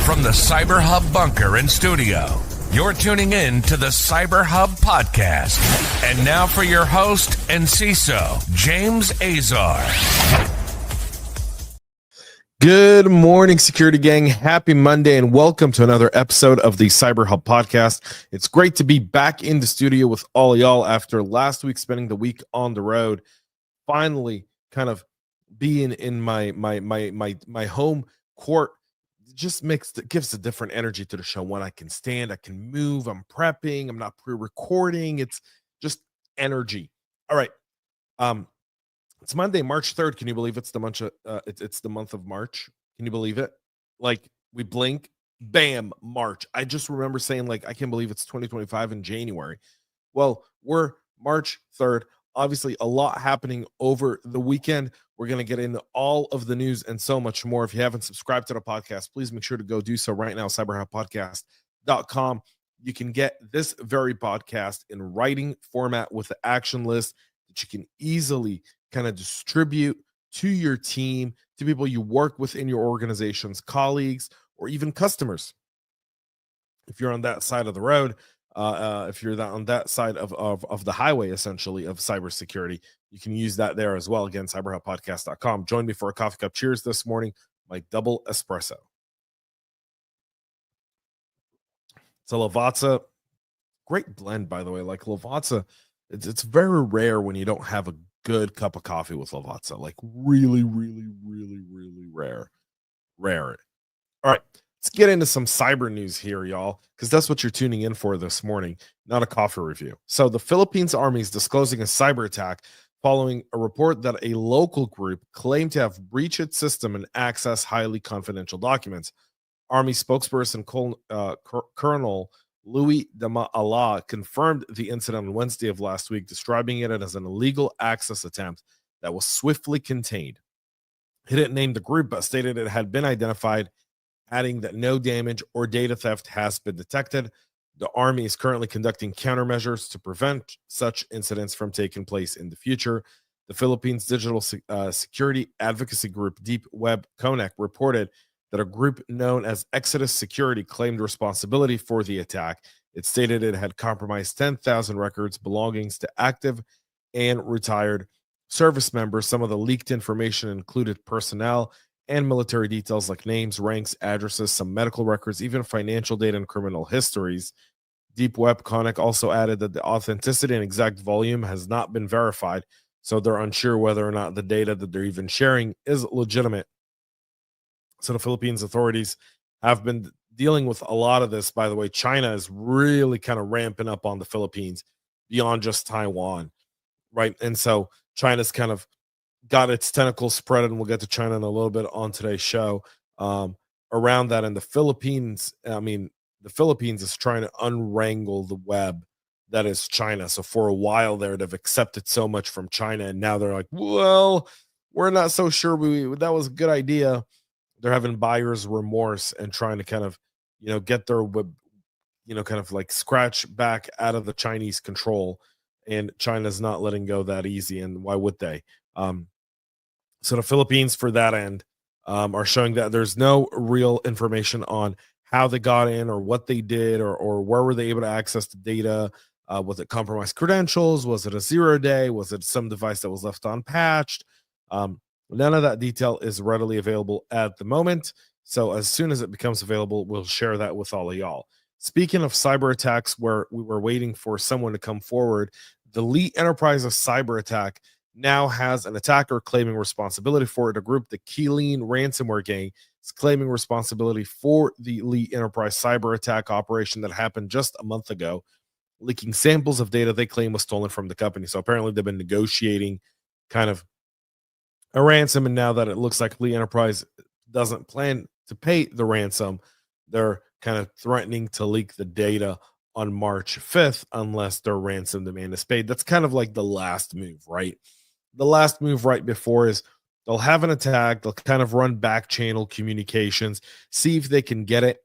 From the CyberHub bunker and studio, you're tuning in to the CyberHub Podcast. And now for your host and CISO, ms-isac. Good morning, security gang. Happy Monday and welcome to another episode of the CyberHub Podcast. It's great to be back in the studio with all of y'all after last week spending the week on the road. Finally, kind of being in my home court just gives a different energy to the show. When I can stand, I can move, I'm prepping, I'm not pre-recording. It's just energy. All right. It's Monday, March 3rd. Can you believe it's the month of March? Can you believe it? Like, we blink, bam, March. I just remember saying, like, I can't believe it's 2025 in January. Well, we're March 3rd. Obviously, a lot happening over the weekend. We're going to get into all of the news and so much more. If you haven't subscribed to the podcast, please make sure to go do so right now, cyberhubpodcast.com. You can get this very podcast in writing format with the action list that you can easily kind of distribute to your team, to people you work with in your organizations, colleagues, or even customers. If you're on that side of the road, if you're on that side of the highway, essentially, of cybersecurity, you can use that there as well. Again, cyberhubpodcast.com. Join me for a coffee cup cheers this morning, my double espresso. It's a Lavazza, great blend, by the way. Like Lavazza, it's very rare when you don't have a good cup of coffee with Lavazza. Like really, really, really, really rare. All right. Let's get into some cyber news here, y'all, because that's what you're tuning in for this morning, not a coffee review. So the Philippines Army is disclosing a cyber attack following a report that a local group claimed to have breached its system and access highly confidential documents. Army spokesperson Colonel Louis Dama-Allah confirmed the incident on Wednesday of last week, describing it as an illegal access attempt that was swiftly contained. He didn't name the group, but stated it had been identified, adding that no damage or data theft has been detected. The Army is currently conducting countermeasures to prevent such incidents from taking place in the future. The Philippines digital security advocacy group Deep Web Connect reported that a group known as Exodus Security claimed responsibility for the attack. It stated it had compromised 10,000 records belongings to active and retired service members. Some of the leaked information included personnel and military details like names, ranks, addresses, some medical records, even financial data and criminal histories. Deep Web Connect also added that the authenticity and exact volume has not been verified, so they're unsure whether or not the data that they're even sharing is legitimate. So the Philippines authorities have been dealing with a lot of this. By the way, China is really kind of ramping up on the Philippines beyond just Taiwan, right? And so China's kind of got its tentacles spread, and we'll get to China in a little bit on today's show around that. And the Philippines is trying to unwrangle the web that is China. So for a while there, they've accepted so much from China, and now they're like, well, we're not so sure that was a good idea. They're having buyer's remorse and trying to kind of, get their web, kind of like scratch back out of the Chinese control. And China's not letting go that easy. And why would they? So the Philippines, for that end, are showing that there's no real information on how they got in or what they did or where were they able to access the data. Was it compromised credentials? Was it a ZeroDay? Was it some device that was left unpatched? None of that detail is readily available at the moment. So as soon as it becomes available, we'll share that with all of y'all. Speaking of cyber attacks, where we were waiting for someone to come forward, the Lee Enterprises cyber attack now has an attacker claiming responsibility for it. A group, the Keeleen ransomware gang, is claiming responsibility for the Lee Enterprise cyber attack operation that happened just a month ago, leaking samples of data they claim was stolen from the company. So apparently they've been negotiating kind of a ransom, and now that it looks like Lee Enterprise doesn't plan to pay the ransom, they're kind of threatening to leak the data on March 5th unless their ransom demand is paid. That's kind of like the last move, right? The last move right before is they'll have an attack, they'll kind of run back channel communications, see if they can get it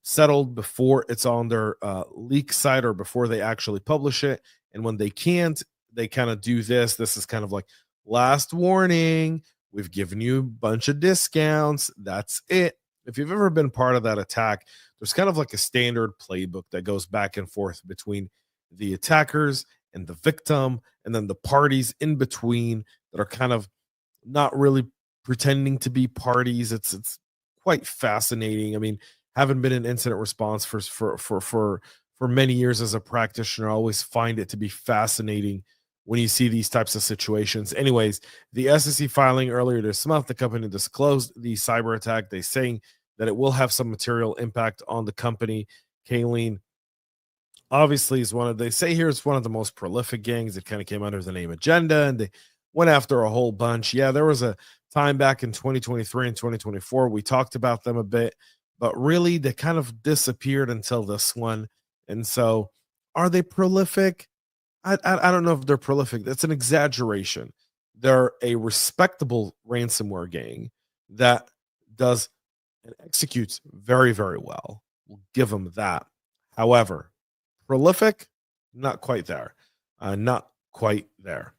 settled before it's on their leak site or before they actually publish it. And when they can't, they kind of do this. This is kind of like, last warning, we've given you a bunch of discounts. That's it. if you've ever been part of that attack, there's kind of like a standard playbook that goes back and forth between the attackers and the victim, and then the parties in between that are kind of not really pretending to be parties. It's quite fascinating. I mean, having been in incident response for many years as a practitioner, I always find it to be fascinating when you see these types of situations. Anyways, the SEC filing earlier this month, the company disclosed the cyber attack. They saying that it will have some material impact on the company. Kayleen obviously is they say here it's one of the most prolific gangs. It kind of came under the name Agenda, and they went after a whole bunch. Yeah, there was a time back in 2023 and 2024. We talked about them a bit, but really they kind of disappeared until this one. And so are they prolific? I don't know if they're prolific. That's an exaggeration. They're a respectable ransomware gang that does and executes very, very well. We'll give them that. However, prolific, not quite there. Not quite there.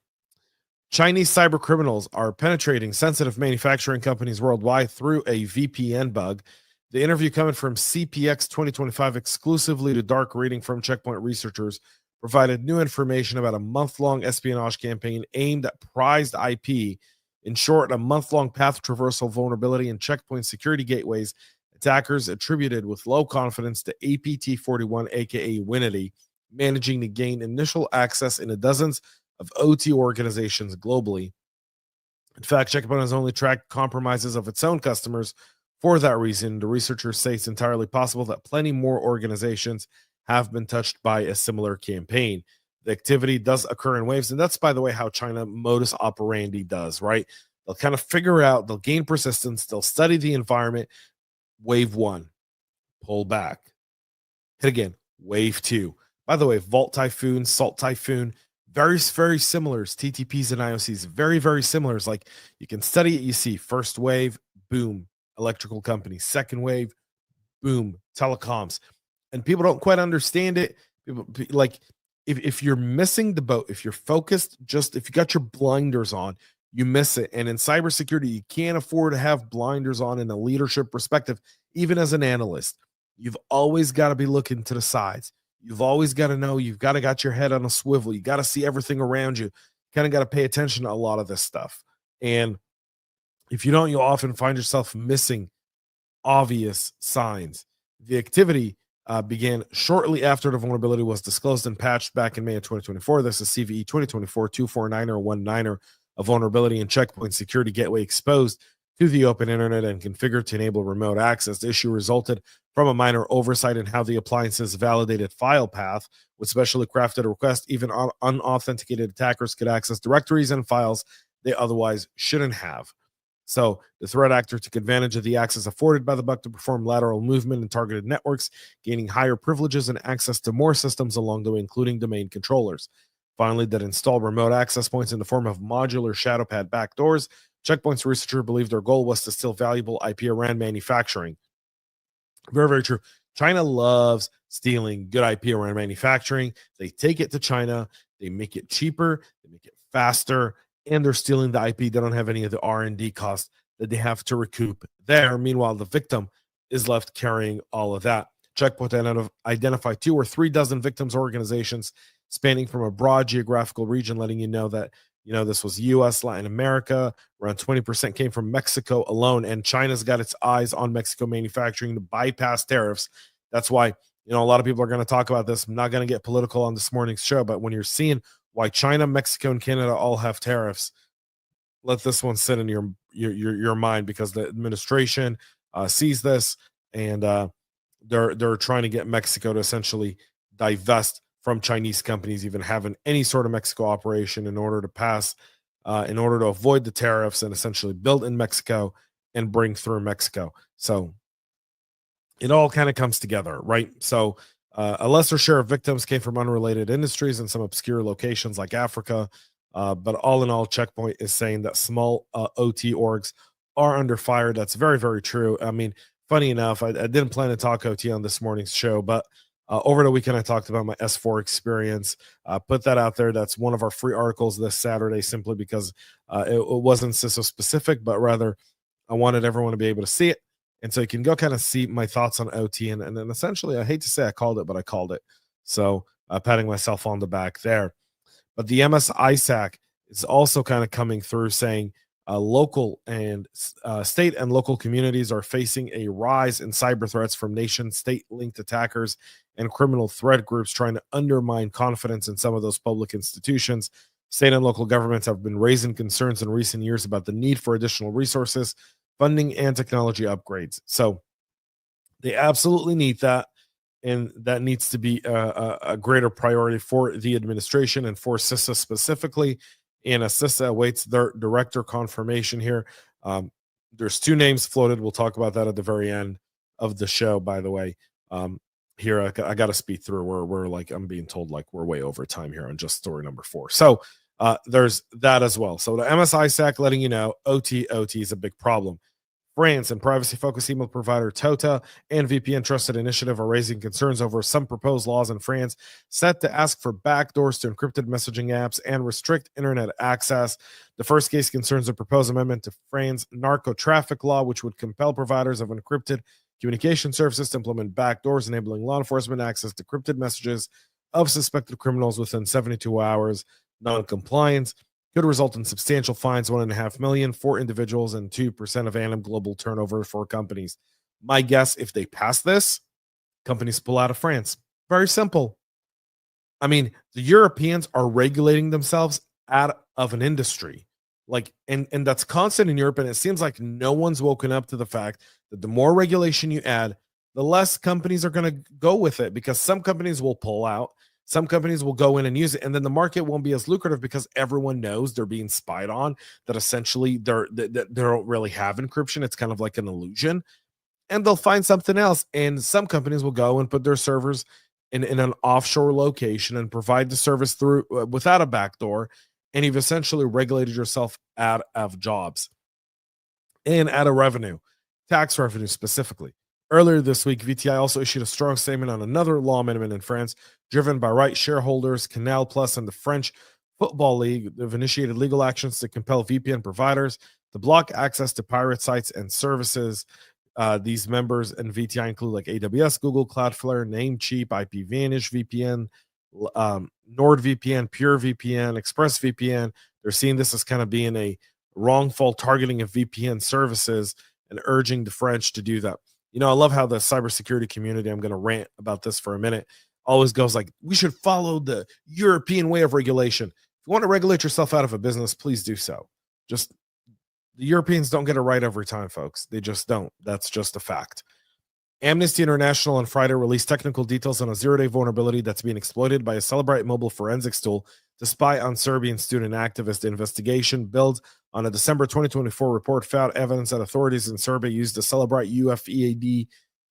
Chinese cyber criminals are penetrating sensitive manufacturing companies worldwide through a VPN bug. The interview coming from CPX 2025 exclusively to dark reading from Checkpoint researchers provided new information about a month-long espionage campaign aimed at prized IP. In short, a month-long path traversal vulnerability in Checkpoint security gateways attackers attributed with low confidence to APT41, aka Winity, managing to gain initial access in dozens of OT organizations globally. In fact, Checkpoint has only tracked compromises of its own customers. For that reason, the researchers say it's entirely possible that plenty more organizations have been touched by a similar campaign. The activity does occur in waves, and that's, by the way, how China modus operandi does, right? They'll kind of figure out, they'll gain persistence, they'll study the environment. Wave one, pull back. Hit again, wave two. By the way, Vault Typhoon, Salt Typhoon, very, very similar as TTPs and IOCs, very, very similar. It's like you can study it, you see first wave, boom, electrical companies. Second wave, boom, telecoms. And people don't quite understand it. People, like, if you're missing the boat, if you're focused, just if you got your blinders on, you miss it. And in cybersecurity, you can't afford to have blinders on in a leadership perspective, even as an analyst. You've always got to be looking to the sides. You've always got to know, you've got to got your head on a swivel. You got to see everything around you. Kind of got to pay attention to a lot of this stuff. And if you don't, you'll often find yourself missing obvious signs. The activity began shortly after the vulnerability was disclosed and patched back in May of 2024. This is CVE 2024-249-19, a vulnerability in Checkpoint security gateway exposed to the open internet and configured to enable remote access. The issue resulted from a minor oversight in how the appliance's validated file path with specially crafted requests. Even unauthenticated attackers could access directories and files they otherwise shouldn't have. So the threat actor took advantage of the access afforded by the bug to perform lateral movement in targeted networks, gaining higher privileges and access to more systems along the way, including domain controllers. Finally, that installed remote access points in the form of modular shadowpad backdoors. Checkpoint's researcher believed their goal was to steal valuable IP around manufacturing. Very, very true. China loves stealing good IP around manufacturing. They take it to China. They make it cheaper. They make it faster. And they're stealing the IP. They don't have any of the R&D costs that they have to recoup there. Meanwhile, the victim is left carrying all of that. Checkpoint identified 2 or 3 dozen victims organizations spanning from a broad geographical region, letting you know that, this was U.S., Latin America. Around 20% came from Mexico alone, and China's got its eyes on Mexico manufacturing to bypass tariffs. That's why, a lot of people are going to talk about this. I'm not going to get political on this morning's show, but when you're seeing why China, Mexico, and Canada all have tariffs, let this one sit in your mind, because the administration sees this, and they're trying to get Mexico to essentially divest from Chinese companies even having any sort of Mexico operation in order to avoid the tariffs and essentially build in Mexico and bring through Mexico. So it all kind of comes together, right? So a lesser share of victims came from unrelated industries and some obscure locations like Africa. But all in all, Checkpoint is saying that small OT orgs are under fire. That's very, very true. I mean, funny enough, I didn't plan to talk OT on this morning's show, but over the weekend, I talked about my S4 experience. Put that out there. That's one of our free articles this Saturday, simply because it wasn't CISO specific, but rather I wanted everyone to be able to see it And so you can go kind of see my thoughts on OT. And then essentially, I hate to say I called it, but I called it. So patting myself on the back there. But the ms-isac is also kind of coming through saying local and state and local communities are facing a rise in cyber threats from nation state linked attackers and criminal threat groups trying to undermine confidence in some of those public institutions. State and local governments have been raising concerns in recent years about the need for additional resources, funding, and technology upgrades. So they absolutely need that. And that needs to be a greater priority for the administration and for CISA specifically. And CISA awaits their director confirmation here. There's 2 names floated. We'll talk about that at the very end of the show, by the way. Here, I got to speed through. We're like, I'm being told like we're way over time here on just story number 4. So there's that as well. So the ms-isac letting you know OT is a big problem. France and privacy-focused email provider Tota and VPN Trusted Initiative are raising concerns over some proposed laws in France set to ask for backdoors to encrypted messaging apps and restrict internet access. The first case concerns a proposed amendment to France's narco-traffic law, which would compel providers of encrypted communication services to implement backdoors, enabling law enforcement access to encrypted messages of suspected criminals within 72 hours. Non-compliance could result in substantial fines, $1.5 million for individuals and 2% of annum global turnover for companies. My guess, if they pass this, companies pull out of France. Very simple. I mean, the Europeans are regulating themselves out of an industry. Like, and that's constant in Europe, and it seems like no one's woken up to the fact that the more regulation you add, the less companies are going to go with it, because some companies will pull out. Some companies will go in and use it, and then the market won't be as lucrative because everyone knows they're being spied on, that essentially they don't really have encryption. It's kind of like an illusion, and they'll find something else. And some companies will go and put their servers in an offshore location and provide the service through without a backdoor, and you've essentially regulated yourself out of jobs and out of revenue, tax revenue specifically. Earlier this week, VTI also issued a strong statement on another law amendment in France, driven by right shareholders. Canal Plus and the French Football League have initiated legal actions to compel VPN providers to block access to pirate sites and services. These members and VTI include like AWS, Google, Cloudflare, Namecheap, IPVanish VPN, NordVPN, PureVPN, ExpressVPN. They're seeing this as kind of being a wrongful targeting of VPN services and urging the French to do that. You know, I love how the cybersecurity community, I'm going to rant about this for a minute, always goes like, we should follow the European way of regulation. If you want to regulate yourself out of a business, please do so. Just, the Europeans don't get it right every time, folks. They just don't. That's just a fact. Amnesty International on Friday released technical details on a zero-day vulnerability that's being exploited by a Celebrite mobile forensics tool to spy on Serbian student activists. The investigation builds on a December 2024 report found evidence that authorities in Serbia used the Celebrite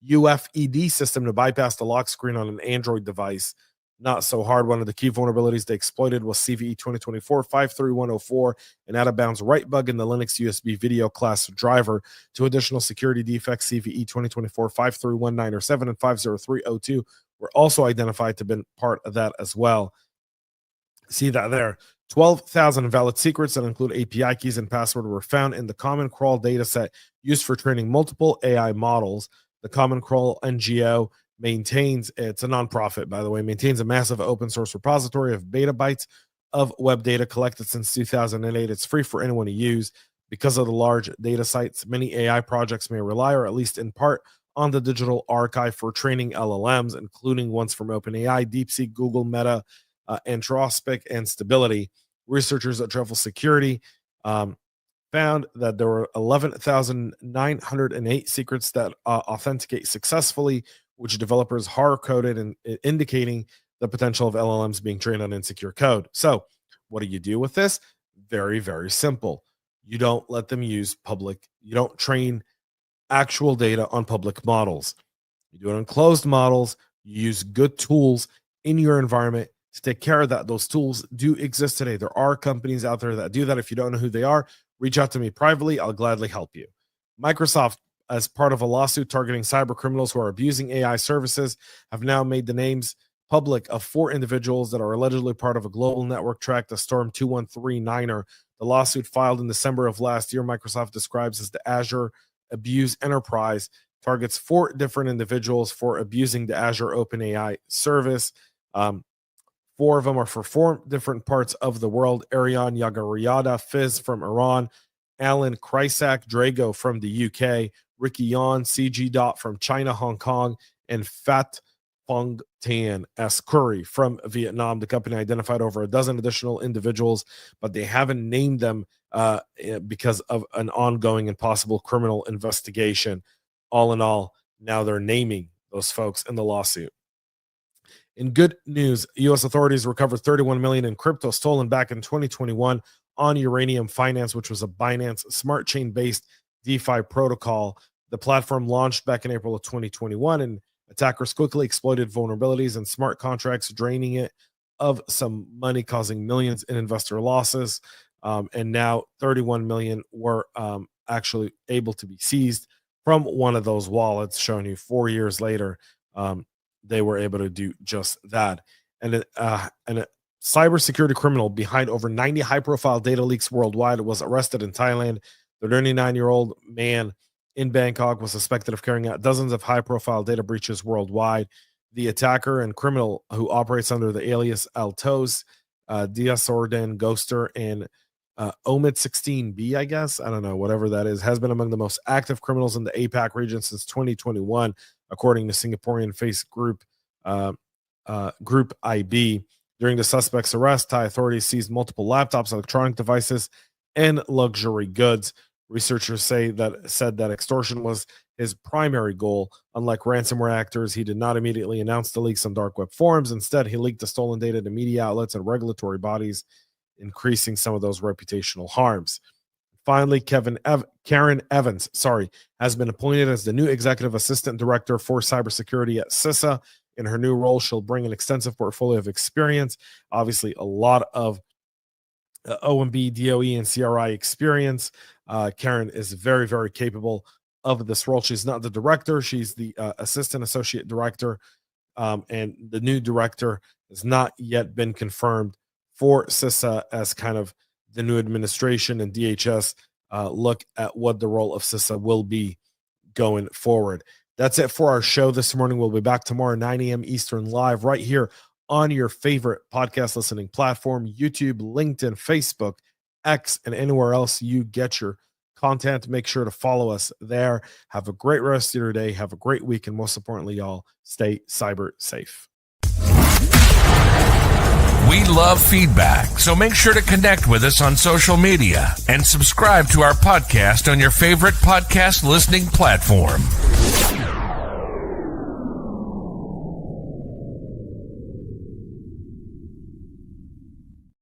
UFED system to bypass the lock screen on an Android device. Not so hard. One of the key vulnerabilities they exploited was CVE 2024-53104, an out-of-bounds write bug in the Linux USB video class driver. Two additional security defects, CVE 2024-53197 and 50302, were also identified to have been part of that as well. See that there. 12,000 valid secrets that include API keys and password were found in the Common Crawl dataset used for training multiple AI models. The Common Crawl NGO maintains, it's a nonprofit, by the way, maintains a massive open source repository of petabytes of web data collected since 2008. It's free for anyone to use. Because of the large data sites, many AI projects may rely, or at least in part, on the digital archive for training LLMs, including ones from OpenAI, DeepSeek, Google, Meta, Anthropic, and Stability. Researchers at Truffle Security found that there were 11,908 secrets that authenticate successfully, which developers hard-coded, and indicating the potential of LLMs being trained on insecure code. So what do you do with this? Very, very simple. You don't let them use you don't train actual data on public models. You do it on closed models. You use good tools in your environment to take care of that. Those tools do exist today. There are companies out there that do that. If you don't know who they are, reach out to me privately. I'll gladly help you. Microsoft, as part of a lawsuit targeting cyber criminals who are abusing AI services, have now made the names public of 4 individuals that are allegedly part of a global network tracked as Storm 213 Niner. The lawsuit, filed in December of last year, Microsoft describes as the Azure Abuse Enterprise targets 4 different individuals for abusing the Azure OpenAI service. 4 of them are for 4 different parts of the world. Ariane Yagariyada Fiz from Iran, Alan Krysak Drago from the UK, Ricky Yan CG Dot from China, Hong Kong, and Fat Phong Tan S. Curry from Vietnam. The company identified over a dozen additional individuals, but they haven't named them because of an ongoing and possible criminal investigation. All in all, now they're naming those folks in the lawsuit. In good news, U.S. authorities recovered $31 million in crypto stolen back in 2021 on Uranium Finance, which was a Binance Smart Chain-based DeFi protocol. The platform launched back in April of 2021, and attackers quickly exploited vulnerabilities in smart contracts, draining it of some money, causing millions in investor losses. And now 31 million were actually able to be seized from one of those wallets, showing you 4 years later, they were able to do just that. And a cybersecurity criminal behind over 90 high-profile data leaks worldwide was arrested in Thailand. The 39-year-old man in Bangkok was suspected of carrying out dozens of high-profile data breaches worldwide. The attacker and criminal, who operates under the alias Altos, Diasorden Ghoster, and Omid 16B, I guess, I don't know, whatever that is, has been among the most active criminals in the APAC region since 2021, according to Singaporean face group IB. During the suspect's arrest, Thai authorities seized multiple laptops, electronic devices, and luxury goods. Researchers said that extortion was his primary goal. Unlike ransomware actors, he did not immediately announce the leaks on dark web forums. Instead, he leaked the stolen data to media outlets and regulatory bodies, increasing some of those reputational harms. Finally, Karen Evans, has been appointed as the new executive assistant director for cybersecurity at CISA. In her new role, she'll bring an extensive portfolio of experience, obviously a lot of OMB, DOE, and CRI experience. Karen is very, very capable of this role. She's not the director. She's the assistant associate director, and the new director has not yet been confirmed for CISA as kind of the new administration and DHS look at what the role of CISA will be going forward. That's it for our show this morning. We'll be back tomorrow, 9 a.m. Eastern, live right here on your favorite podcast listening platform, YouTube, LinkedIn, Facebook, X, and anywhere else you get your content. Make sure to follow us there. Have a great rest of your day. Have a great week. And most importantly, y'all, stay cyber safe. We love feedback, so make sure to connect with us on social media and subscribe to our podcast on your favorite podcast listening platform.